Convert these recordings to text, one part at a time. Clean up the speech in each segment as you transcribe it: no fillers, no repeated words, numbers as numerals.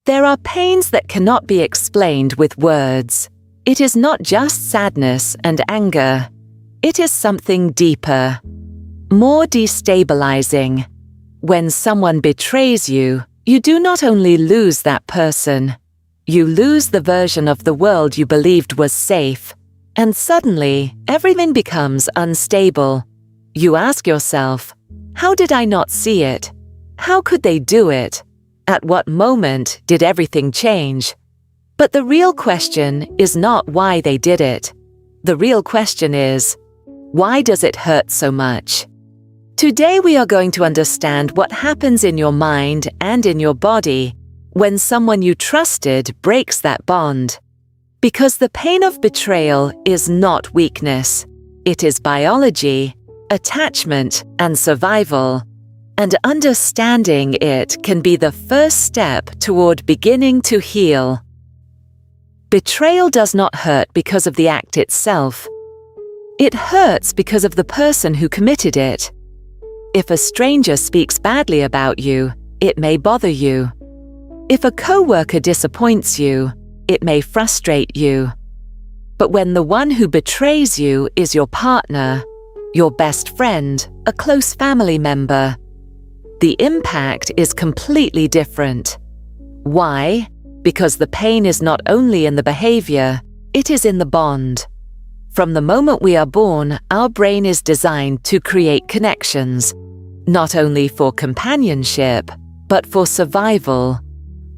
There are pains that cannot be explained with words. It is not just sadness and anger. It is something deeper, more destabilizing. When someone betrays you, you do not only lose that person, you lose the version of the world you believed was safe, and suddenly everything becomes unstable. You ask yourself, how did I not see it? How could they do it? At what moment did everything change? But the real question is not why they did it. The real question is, why does it hurt so much? Today we are going to understand what happens in your mind and in your body when someone you trusted breaks that bond. Because the pain of betrayal is not weakness. It is biology, attachment, and survival. And understanding it can be the first step toward beginning to heal. Betrayal does not hurt because of the act itself. It hurts because of the person who committed it. If a stranger speaks badly about you, it may bother you. If a coworker disappoints you, it may frustrate you. But when the one who betrays you is your partner, your best friend, a close family member, the impact is completely different. Why? Because the pain is not only in the behavior, it is in the bond. From the moment we are born, our brain is designed to create connections, not only for companionship, but for survival.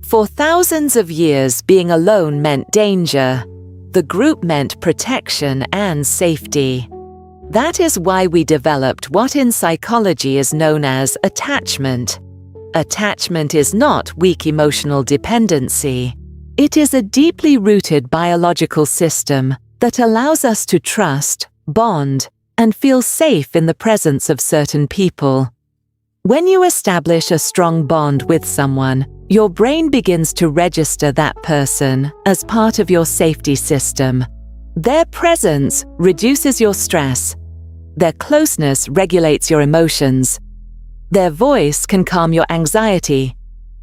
For thousands of years, being alone meant danger. The group meant protection and safety. That is why we developed what in psychology is known as attachment. Attachment is not weak emotional dependency. It is a deeply rooted biological system that allows us to trust, bond, and feel safe in the presence of certain people. When you establish a strong bond with someone, your brain begins to register that person as part of your safety system. Their presence reduces your stress. Their closeness regulates your emotions. Their voice can calm your anxiety.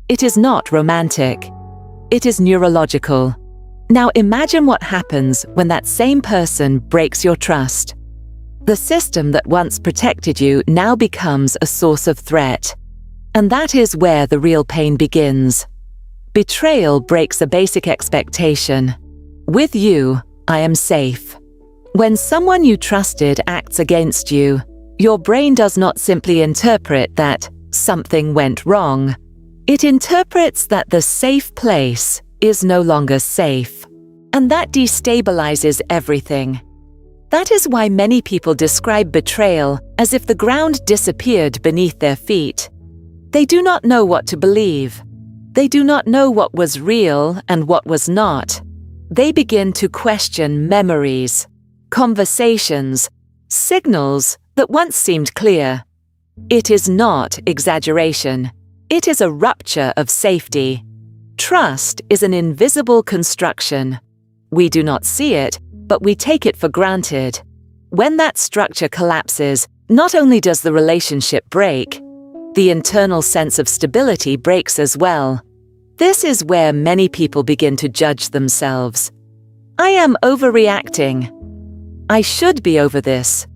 It is not romantic. It is neurological. Now imagine what happens when that same person breaks your trust. The system that once protected you now becomes a source of threat. And that is where the real pain begins. Betrayal breaks a basic expectation. With you, I am safe. When someone you trusted acts against you, your brain does not simply interpret that something went wrong. It interprets that the safe place is no longer safe. And that destabilizes everything. That is why many people describe betrayal as if the ground disappeared beneath their feet. They do not know what to believe. They do not know what was real and what was not. They begin to question memories, conversations, signals that once seemed clear. It is not exaggeration. It is a rupture of safety. Trust is an invisible construction. We do not see it, but we take it for granted. When that structure collapses, not only does the relationship break, the internal sense of stability breaks as well. This is where many people begin to judge themselves. I am overreacting. I should be over this.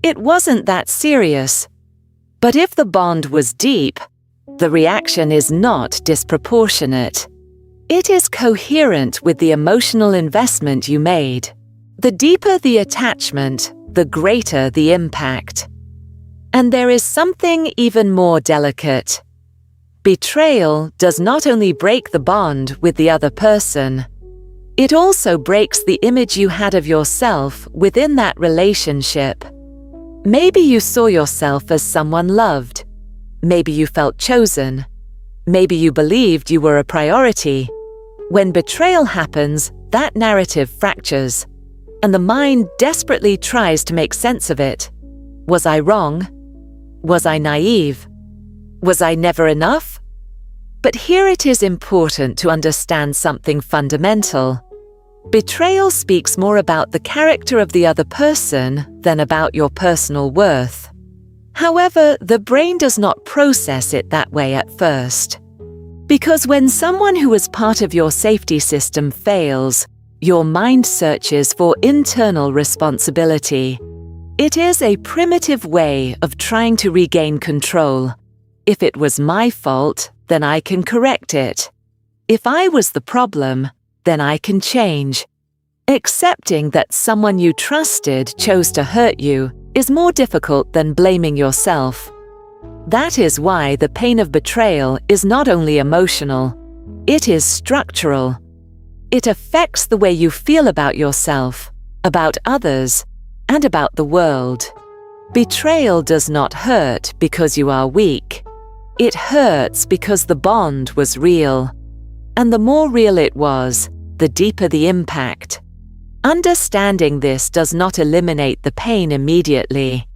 It wasn't that serious. But if the bond was deep, the reaction is not disproportionate. It is coherent with the emotional investment you made. The deeper the attachment, the greater the impact. And there is something even more delicate. Betrayal does not only break the bond with the other person, it also breaks the image you had of yourself within that relationship. Maybe you saw yourself as someone loved. Maybe you felt chosen. Maybe you believed you were a priority. When betrayal happens, that narrative fractures, and the mind desperately tries to make sense of it. Was I wrong? Was I naive? Was I never enough? But here it is important to understand something fundamental. Betrayal speaks more about the character of the other person than about your personal worth. However, the brain does not process it that way at first. Because when someone who is part of your safety system fails, your mind searches for internal responsibility. It is a primitive way of trying to regain control. If it was my fault, then I can correct it. If I was the problem, then I can change. Accepting that someone you trusted chose to hurt you is more difficult than blaming yourself. That is why the pain of betrayal is not only emotional, it is structural. It affects the way you feel about yourself, about others, and about the world. Betrayal does not hurt because you are weak. It hurts because the bond was real. And the more real it was, the deeper the impact. Understanding this does not eliminate the pain immediately,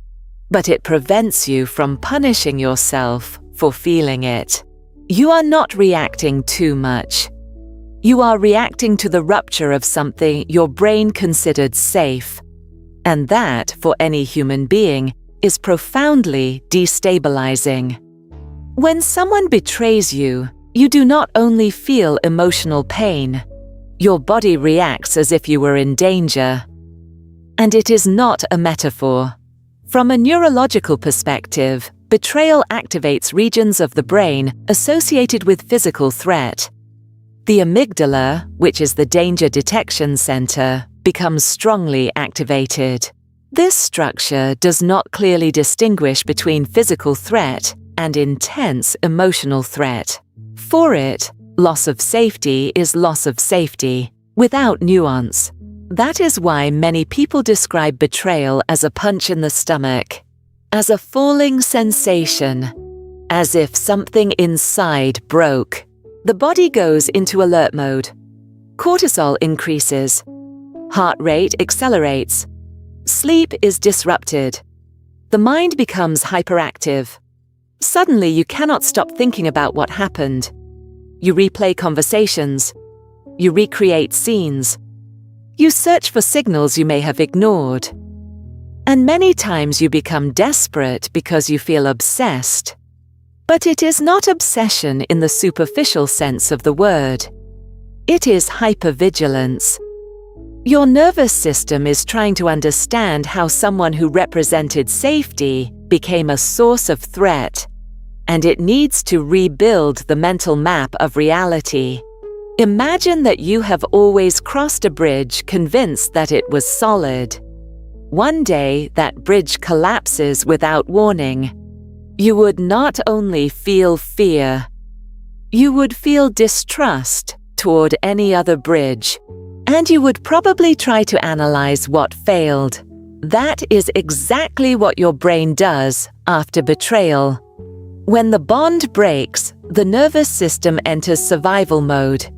but it prevents you from punishing yourself for feeling it. You are not reacting too much. You are reacting to the rupture of something your brain considered safe, and that, for any human being, is profoundly destabilizing. When someone betrays you, you do not only feel emotional pain, your body reacts as if you were in danger. And it is not a metaphor. From a neurological perspective, betrayal activates regions of the brain associated with physical threat. The amygdala, which is the danger detection center, becomes strongly activated. This structure does not clearly distinguish between physical threat and intense emotional threat. For it, loss of safety is loss of safety, without nuance. That is why many people describe betrayal as a punch in the stomach, as a falling sensation, as if something inside broke. The body goes into alert mode. Cortisol increases. Heart rate accelerates. Sleep is disrupted. The mind becomes hyperactive. Suddenly, you cannot stop thinking about what happened. You replay conversations. You recreate scenes. You search for signals you may have ignored. And many times you become desperate because you feel obsessed. But it is not obsession in the superficial sense of the word. It is hypervigilance. Your nervous system is trying to understand how someone who represented safety became a source of threat, and it needs to rebuild the mental map of reality. Imagine that you have always crossed a bridge convinced that it was solid. One day, that bridge collapses without warning. You would not only feel fear, you would feel distrust toward any other bridge, and you would probably try to analyze what failed. That is exactly what your brain does after betrayal. When the bond breaks, the nervous system enters survival mode.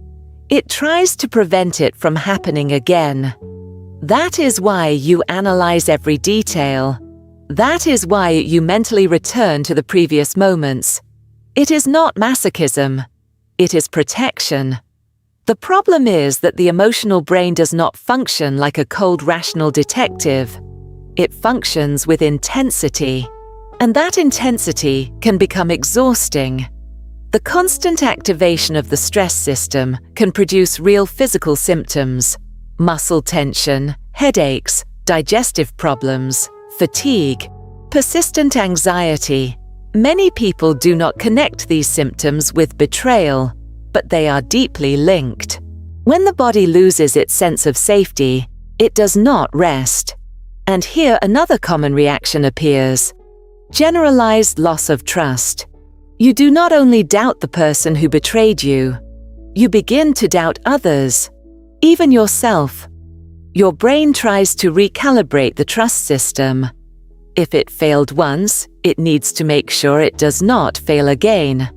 It tries to prevent it from happening again. That is why you analyze every detail. That is why you mentally return to the previous moments. It is not masochism. It is protection. The problem is that the emotional brain does not function like a cold, rational detective. It functions with intensity, and that intensity can become exhausting. The constant activation of the stress system can produce real physical symptoms: muscle tension, headaches, digestive problems, fatigue, persistent anxiety. Many people do not connect these symptoms with betrayal, but they are deeply linked. When the body loses its sense of safety, it does not rest. And here another common reaction appears: generalized loss of trust. You do not only doubt the person who betrayed you, you begin to doubt others, even yourself. Your brain tries to recalibrate the trust system. If it failed once, it needs to make sure it does not fail again.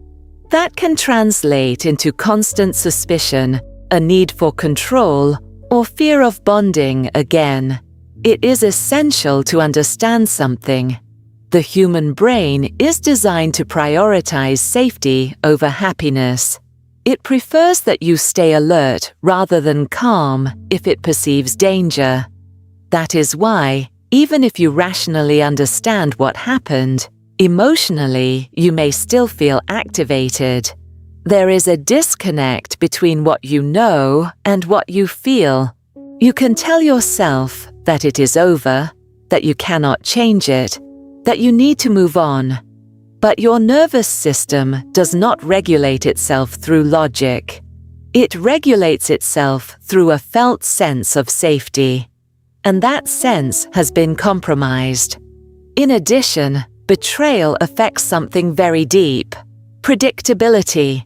That can translate into constant suspicion, a need for control, or fear of bonding again. It is essential to understand something. The human brain is designed to prioritize safety over happiness. It prefers that you stay alert rather than calm if it perceives danger. That is why, even if you rationally understand what happened, emotionally you may still feel activated. There is a disconnect between what you know and what you feel. You can tell yourself that it is over, that you cannot change it, that you need to move on. But your nervous system does not regulate itself through logic. It regulates itself through a felt sense of safety. And that sense has been compromised. In addition, betrayal affects something very deep: predictability.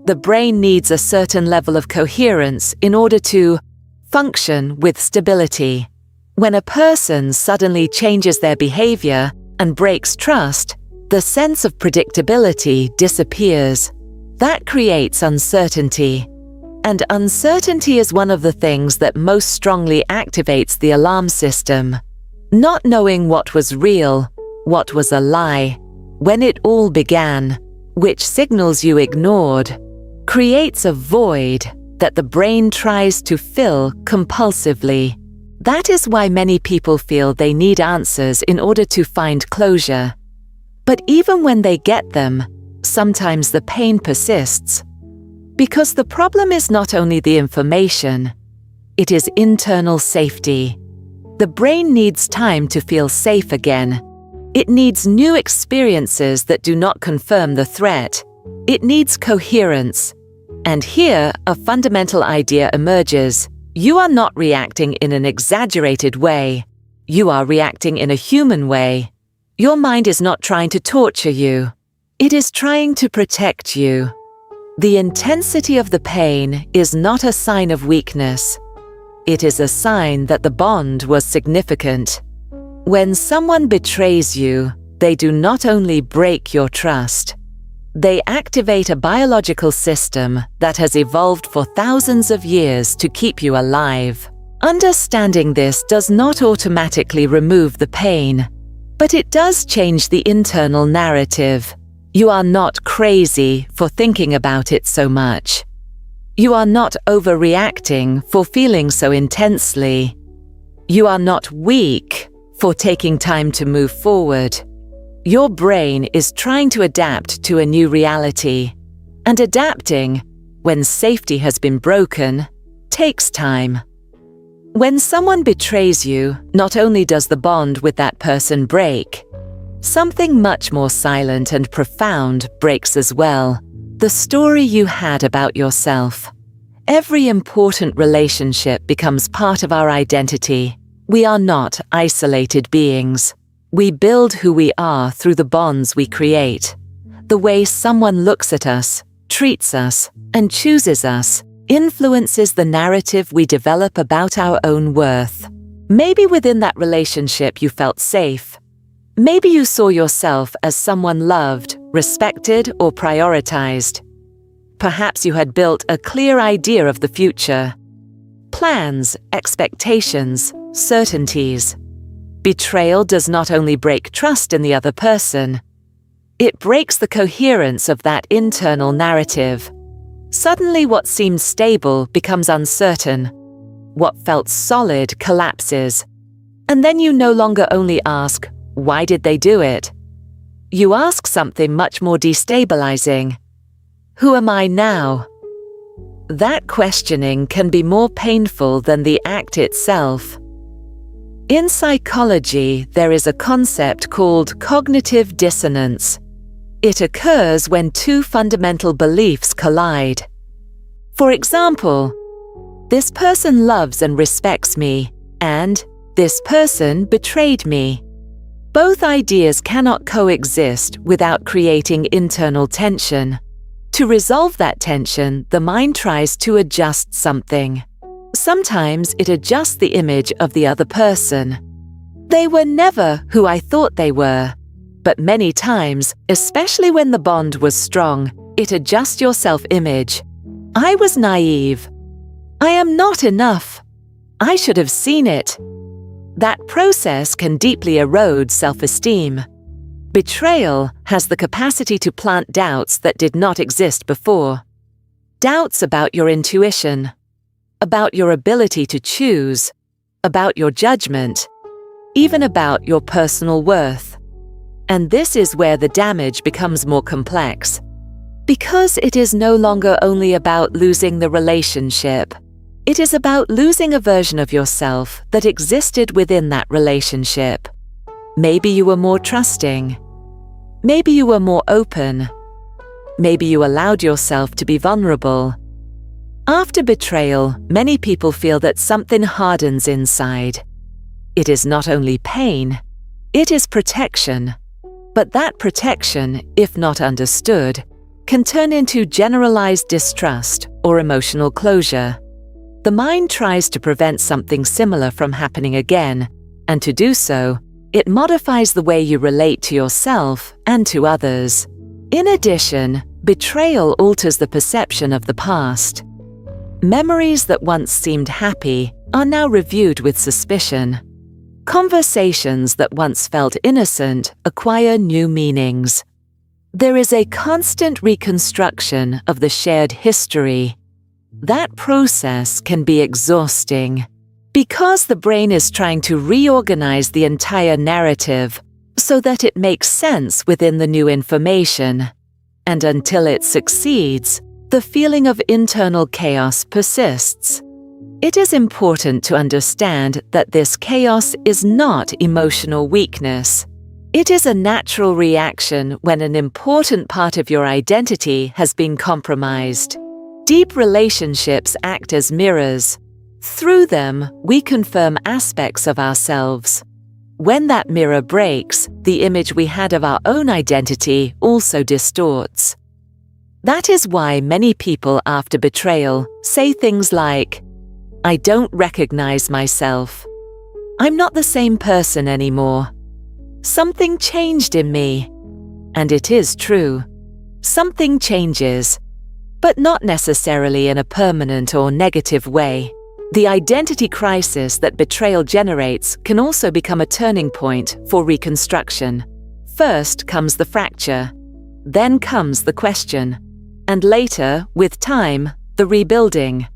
The brain needs a certain level of coherence in order to function with stability. When a person suddenly changes their behavior and breaks trust, the sense of predictability disappears. That creates uncertainty. And uncertainty is one of the things that most strongly activates the alarm system. Not knowing what was real, what was a lie, when it all began, which signals you ignored, creates a void that the brain tries to fill compulsively. That is why many people feel they need answers in order to find closure. But even when they get them, sometimes the pain persists. Because the problem is not only the information, it is internal safety. The brain needs time to feel safe again. It needs new experiences that do not confirm the threat. It needs coherence. And here, a fundamental idea emerges. You are not reacting in an exaggerated way. You are reacting in a human way. Your mind is not trying to torture you. It is trying to protect you. The intensity of the pain is not a sign of weakness. It is a sign that the bond was significant. When someone betrays you, they do not only break your trust. They activate a biological system that has evolved for thousands of years to keep you alive. Understanding this does not automatically remove the pain, but it does change the internal narrative. You are not crazy for thinking about it so much. You are not overreacting for feeling so intensely. You are not weak for taking time to move forward. Your brain is trying to adapt to a new reality, and adapting, when safety has been broken, takes time. When someone betrays you, not only does the bond with that person break, something much more silent and profound breaks as well. The story you had about yourself. Every important relationship becomes part of our identity. We are not isolated beings. We build who we are through the bonds we create. The way someone looks at us, treats us, and chooses us influences the narrative we develop about our own worth. Maybe within that relationship you felt safe. Maybe you saw yourself as someone loved, respected, or prioritized. Perhaps you had built a clear idea of the future. Plans, expectations, certainties. Betrayal does not only break trust in the other person, it breaks the coherence of that internal narrative. Suddenly what seemed stable becomes uncertain. What felt solid collapses. And then you no longer only ask, why did they do it? You ask something much more destabilizing. Who am I now? That questioning can be more painful than the act itself. In psychology, there is a concept called cognitive dissonance. It occurs when two fundamental beliefs collide. For example, this person loves and respects me, and this person betrayed me. Both ideas cannot coexist without creating internal tension. To resolve that tension, the mind tries to adjust something. Sometimes it adjusts the image of the other person. They were never who I thought they were. But many times, especially when the bond was strong, it adjusts your self-image. I was naive. I am not enough. I should have seen it. That process can deeply erode self-esteem. Betrayal has the capacity to plant doubts that did not exist before. Doubts about your intuition, about your ability to choose, about your judgment, even about your personal worth. And this is where the damage becomes more complex. Because it is no longer only about losing the relationship. It is about losing a version of yourself that existed within that relationship. Maybe you were more trusting. Maybe you were more open. Maybe you allowed yourself to be vulnerable. After betrayal, many people feel that something hardens inside. It is not only pain, it is protection. But that protection, if not understood, can turn into generalized distrust or emotional closure. The mind tries to prevent something similar from happening again, and to do so, it modifies the way you relate to yourself and to others. In addition, betrayal alters the perception of the past. Memories that once seemed happy are now reviewed with suspicion. Conversations that once felt innocent acquire new meanings. There is a constant reconstruction of the shared history. That process can be exhausting, because the brain is trying to reorganize the entire narrative so that it makes sense within the new information. And until it succeeds, the feeling of internal chaos persists. It is important to understand that this chaos is not emotional weakness. It is a natural reaction when an important part of your identity has been compromised. Deep relationships act as mirrors. Through them, we confirm aspects of ourselves. When that mirror breaks, the image we had of our own identity also distorts. That is why many people after betrayal say things like, "I don't recognize myself. I'm not the same person anymore. Something changed in me." And it is true. Something changes, but not necessarily in a permanent or negative way. The identity crisis that betrayal generates can also become a turning point for reconstruction. First comes the fracture, then comes the question, and later, with time, the rebuilding.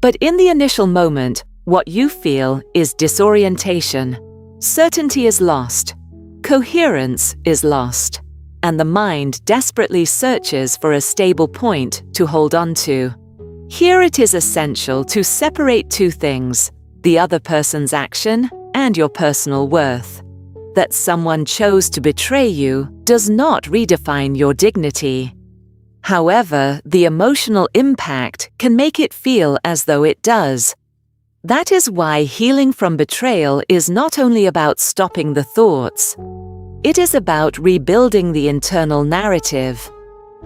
But in the initial moment, what you feel is disorientation. Certainty is lost. Coherence is lost. And the mind desperately searches for a stable point to hold on to. Here it is essential to separate two things: the other person's action and your personal worth. That someone chose to betray you does not redefine your dignity. However, the emotional impact can make it feel as though it does. That is why healing from betrayal is not only about stopping the thoughts. It is about rebuilding the internal narrative.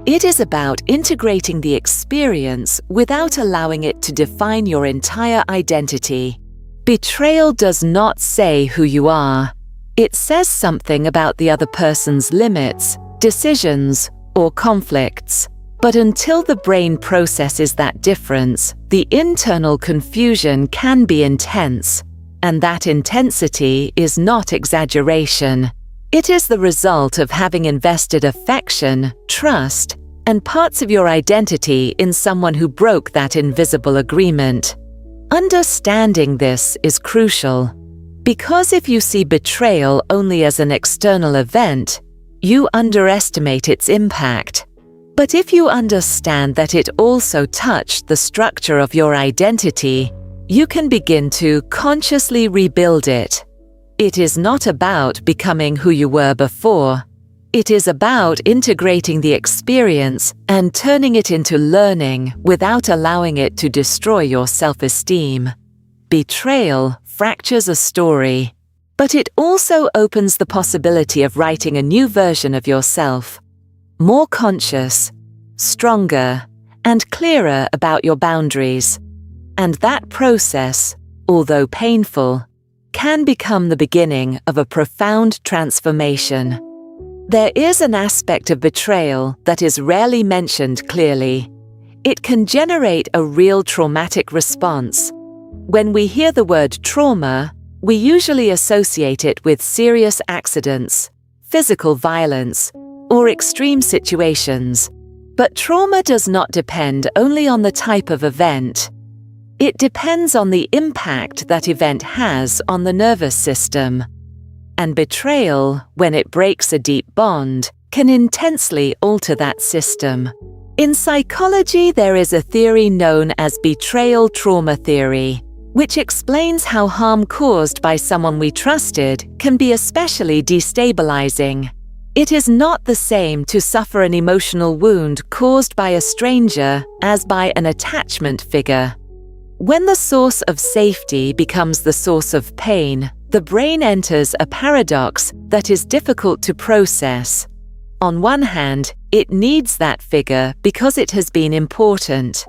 It is about integrating the experience without allowing it to define your entire identity. Betrayal does not say who you are. It says something about the other person's limits, decisions, or conflicts. But until the brain processes that difference, the internal confusion can be intense. And that intensity is not exaggeration. It is the result of having invested affection, trust, and parts of your identity in someone who broke that invisible agreement. Understanding this is crucial, because if you see betrayal only as an external event, you underestimate its impact. But if you understand that it also touched the structure of your identity, you can begin to consciously rebuild it. It is not about becoming who you were before. It is about integrating the experience and turning it into learning without allowing it to destroy your self-esteem. Betrayal fractures a story, but it also opens the possibility of writing a new version of yourself, more conscious, stronger, and clearer about your boundaries. And that process, although painful, can become the beginning of a profound transformation. There is an aspect of betrayal that is rarely mentioned clearly. It can generate a real traumatic response. When we hear the word trauma, we usually associate it with serious accidents, physical violence, or extreme situations. But trauma does not depend only on the type of event. It depends on the impact that event has on the nervous system. And betrayal, when it breaks a deep bond, can intensely alter that system. In psychology, there is a theory known as betrayal trauma theory, which explains how harm caused by someone we trusted can be especially destabilizing. It is not the same to suffer an emotional wound caused by a stranger as by an attachment figure. When the source of safety becomes the source of pain, the brain enters a paradox that is difficult to process. On one hand, it needs that figure because it has been important.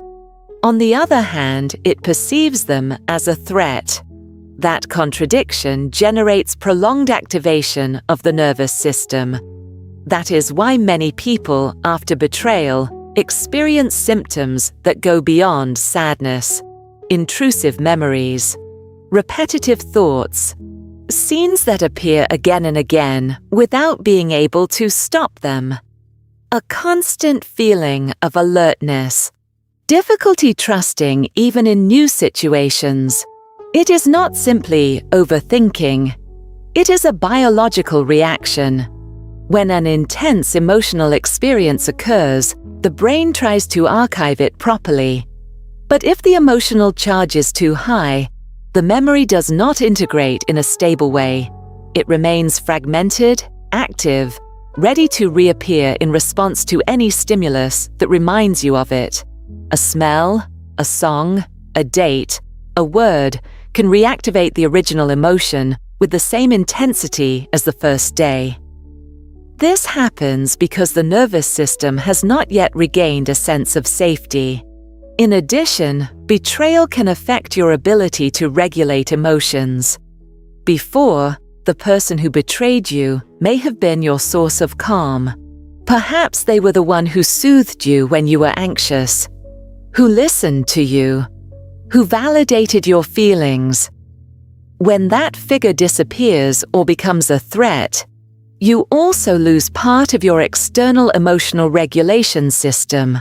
On the other hand, it perceives them as a threat. That contradiction generates prolonged activation of the nervous system. That is why many people, after betrayal, experience symptoms that go beyond sadness. Intrusive memories, repetitive thoughts, scenes that appear again and again without being able to stop them. A constant feeling of alertness. Difficulty trusting even in new situations. It is not simply overthinking. It is a biological reaction. When an intense emotional experience occurs, the brain tries to archive it properly. But if the emotional charge is too high, the memory does not integrate in a stable way. It remains fragmented, active, ready to reappear in response to any stimulus that reminds you of it. A smell, a song, a date, a word can reactivate the original emotion with the same intensity as the first day. This happens because the nervous system has not yet regained a sense of safety. In addition, betrayal can affect your ability to regulate emotions. Before, the person who betrayed you may have been your source of calm. Perhaps they were the one who soothed you when you were anxious, who listened to you, who validated your feelings. When that figure disappears or becomes a threat, you also lose part of your external emotional regulation system.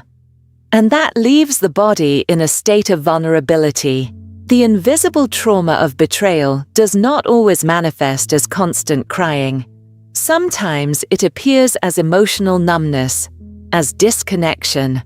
And that leaves the body in a state of vulnerability. The invisible trauma of betrayal does not always manifest as constant crying. Sometimes it appears as emotional numbness, as disconnection,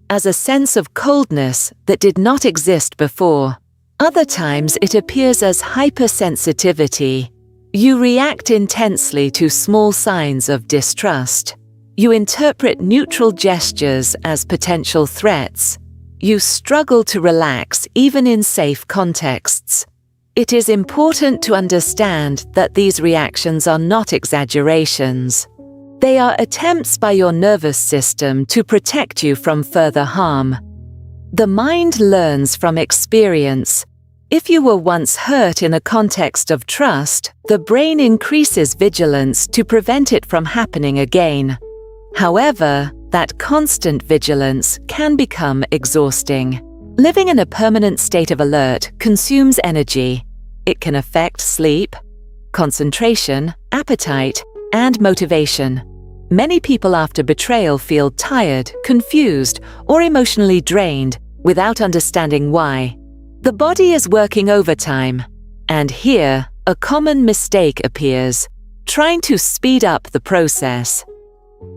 as a sense of coldness that did not exist before. Other times it appears as hypersensitivity. You react intensely to small signs of distrust. You interpret neutral gestures as potential threats. You struggle to relax even in safe contexts. It is important to understand that these reactions are not exaggerations. They are attempts by your nervous system to protect you from further harm. The mind learns from experience. If you were once hurt in a context of trust, the brain increases vigilance to prevent it from happening again. However, that constant vigilance can become exhausting. Living in a permanent state of alert consumes energy. It can affect sleep, concentration, appetite, and motivation. Many people after betrayal feel tired, confused, or emotionally drained without understanding why. The body is working overtime, and here a common mistake appears, trying to speed up the process.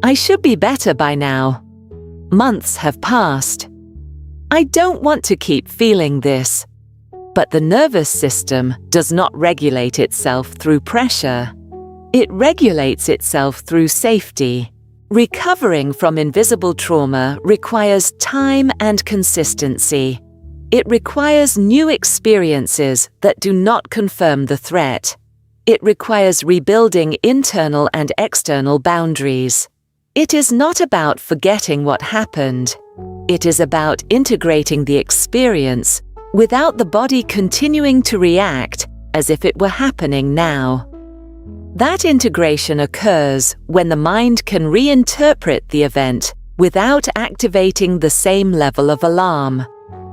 I should be better by now. Months have passed. I don't want to keep feeling this. But the nervous system does not regulate itself through pressure. It regulates itself through safety. Recovering from invisible trauma requires time and consistency. It requires new experiences that do not confirm the threat. It requires rebuilding internal and external boundaries. It is not about forgetting what happened. It is about integrating the experience without the body continuing to react as if it were happening now. That integration occurs when the mind can reinterpret the event without activating the same level of alarm.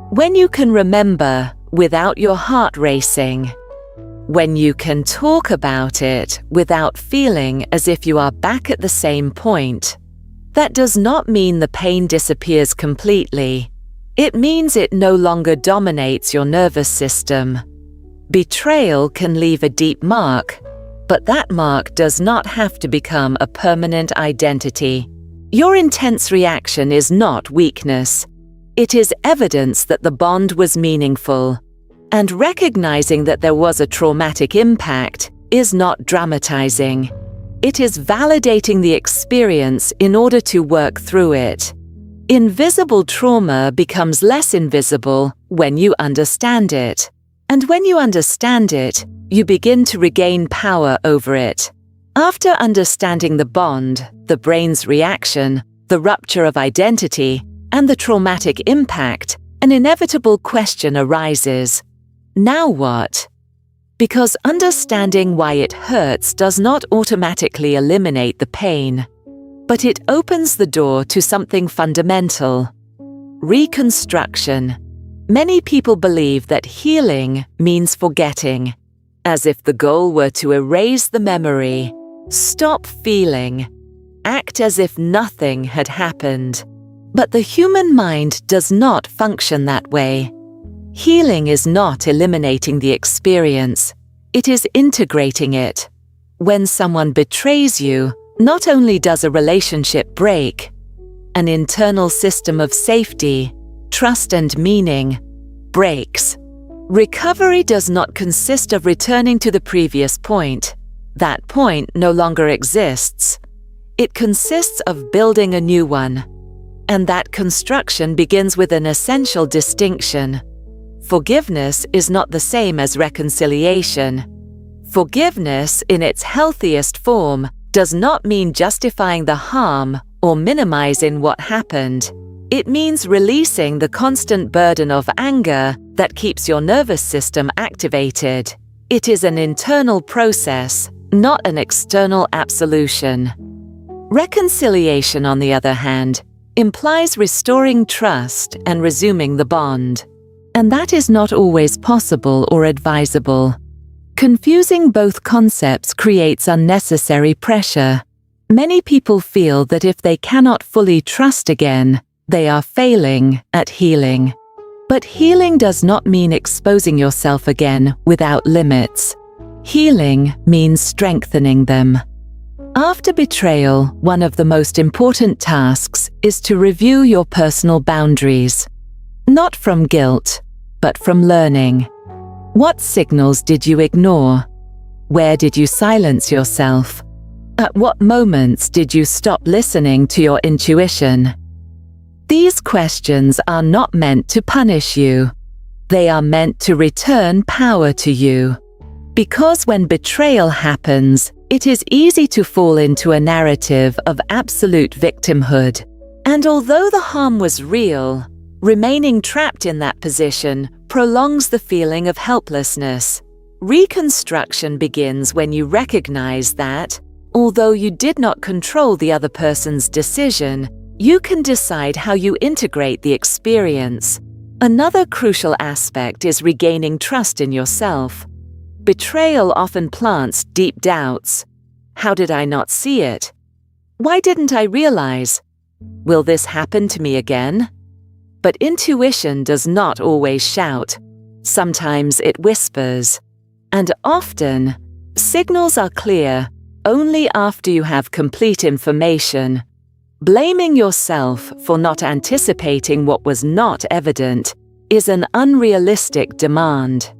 When you can remember without your heart racing. When you can talk about it without feeling as if you are back at the same point. That does not mean the pain disappears completely. It means it no longer dominates your nervous system. Betrayal can leave a deep mark, but that mark does not have to become a permanent identity. Your intense reaction is not weakness. It is evidence that the bond was meaningful. And recognizing that there was a traumatic impact is not dramatizing. It is validating the experience in order to work through it. Invisible trauma becomes less invisible when you understand it. And when you understand it, you begin to regain power over it. After understanding the bond, the brain's reaction, the rupture of identity, and the traumatic impact, an inevitable question arises. Now what? Because understanding why it hurts does not automatically eliminate the pain, but it opens the door to something fundamental. Reconstruction. Many people believe that healing means forgetting, as if the goal were to erase the memory, stop feeling, act as if nothing had happened. But the human mind does not function that way. Healing is not eliminating the experience, it is integrating it. When someone betrays you, not only does a relationship break, an internal system of safety, trust and meaning breaks. Recovery does not consist of returning to the previous point. That point no longer exists. It consists of building a new one. And that construction begins with an essential distinction. Forgiveness is not the same as reconciliation. Forgiveness, in its healthiest form, does not mean justifying the harm or minimizing what happened. It means releasing the constant burden of anger that keeps your nervous system activated. It is an internal process, not an external absolution. Reconciliation, on the other hand, implies restoring trust and resuming the bond. And that is not always possible or advisable. Confusing both concepts creates unnecessary pressure. Many people feel that if they cannot fully trust again, they are failing at healing. But healing does not mean exposing yourself again without limits. Healing means strengthening them. After betrayal, one of the most important tasks is to review your personal boundaries. Not from guilt, but from learning. What signals did you ignore? Where did you silence yourself? At what moments did you stop listening to your intuition? These questions are not meant to punish you. They are meant to return power to you. Because when betrayal happens, it is easy to fall into a narrative of absolute victimhood. And although the harm was real, remaining trapped in that position prolongs the feeling of helplessness. Reconstruction begins when you recognize that, although you did not control the other person's decision, you can decide how you integrate the experience. Another crucial aspect is regaining trust in yourself. Betrayal often plants deep doubts. How did I not see it? Why didn't I realize? Will this happen to me again? But intuition does not always shout. Sometimes it whispers. And often, signals are clear only after you have complete information. Blaming yourself for not anticipating what was not evident is an unrealistic demand.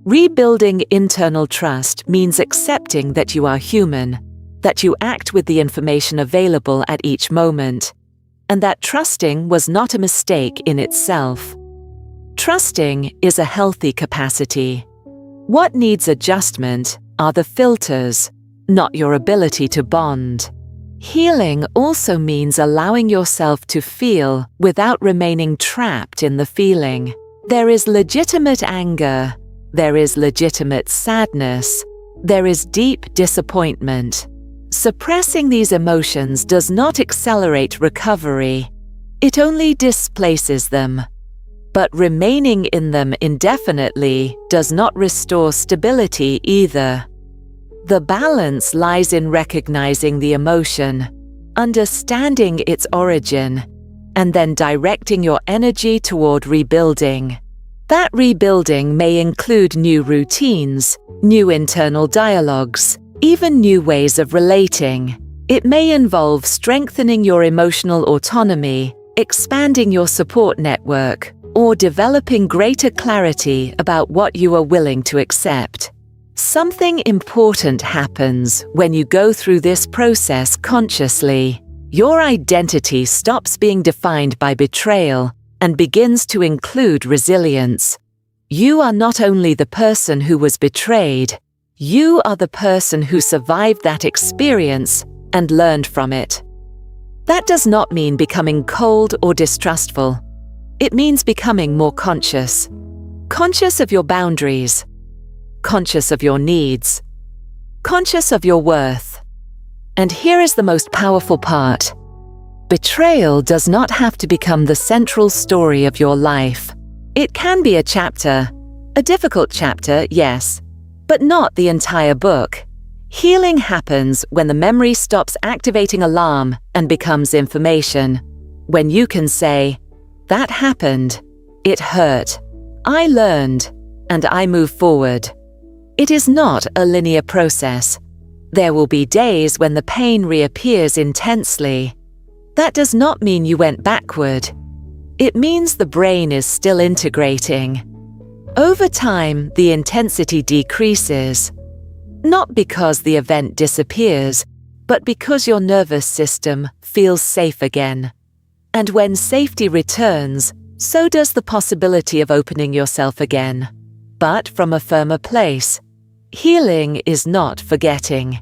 Rebuilding internal trust means accepting that you are human, that you act with the information available at each moment, and that trusting was not a mistake in itself. Trusting is a healthy capacity. What needs adjustment are the filters, not your ability to bond. Healing also means allowing yourself to feel without remaining trapped in the feeling. There is legitimate anger. There is legitimate sadness. There is deep disappointment. Suppressing these emotions does not accelerate recovery. It only displaces them. But remaining in them indefinitely does not restore stability either. The balance lies in recognizing the emotion, understanding its origin, and then directing your energy toward rebuilding. That rebuilding may include new routines, new internal dialogues, even new ways of relating. It may involve strengthening your emotional autonomy, expanding your support network, or developing greater clarity about what you are willing to accept. Something important happens when you go through this process consciously. Your identity stops being defined by betrayal and begins to include resilience. You are not only the person who was betrayed, you are the person who survived that experience and learned from it. That does not mean becoming cold or distrustful. It means becoming more conscious. Conscious of your boundaries. Conscious of your needs. Conscious of your worth. And here is the most powerful part. Betrayal does not have to become the central story of your life. It can be a chapter. A difficult chapter, yes, but not the entire book. Healing happens when the memory stops activating alarm and becomes information. When you can say, "That happened. It hurt. I learned, and I move forward." It is not a linear process. There will be days when the pain reappears intensely. That does not mean you went backward. It means the brain is still integrating. Over time, the intensity decreases. Not because the event disappears, but because your nervous system feels safe again. And when safety returns, so does the possibility of opening yourself again, but from a firmer place. Healing is not forgetting.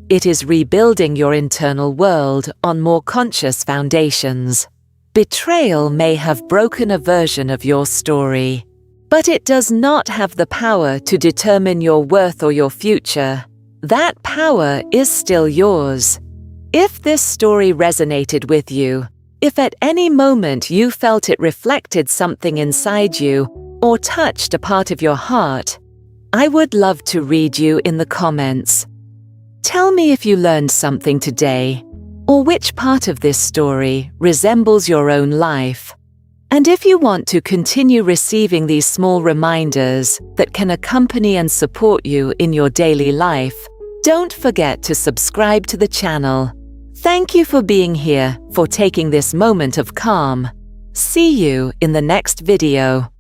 It is rebuilding your internal world on more conscious foundations. Betrayal may have broken a version of your story, but it does not have the power to determine your worth or your future. That power is still yours. If this story resonated with you, if at any moment you felt it reflected something inside you or touched a part of your heart, I would love to read you in the comments. Tell me if you learned something today, or which part of this story resembles your own life. And if you want to continue receiving these small reminders that can accompany and support you in your daily life, don't forget to subscribe to the channel. Thank you for being here, for taking this moment of calm. See you in the next video.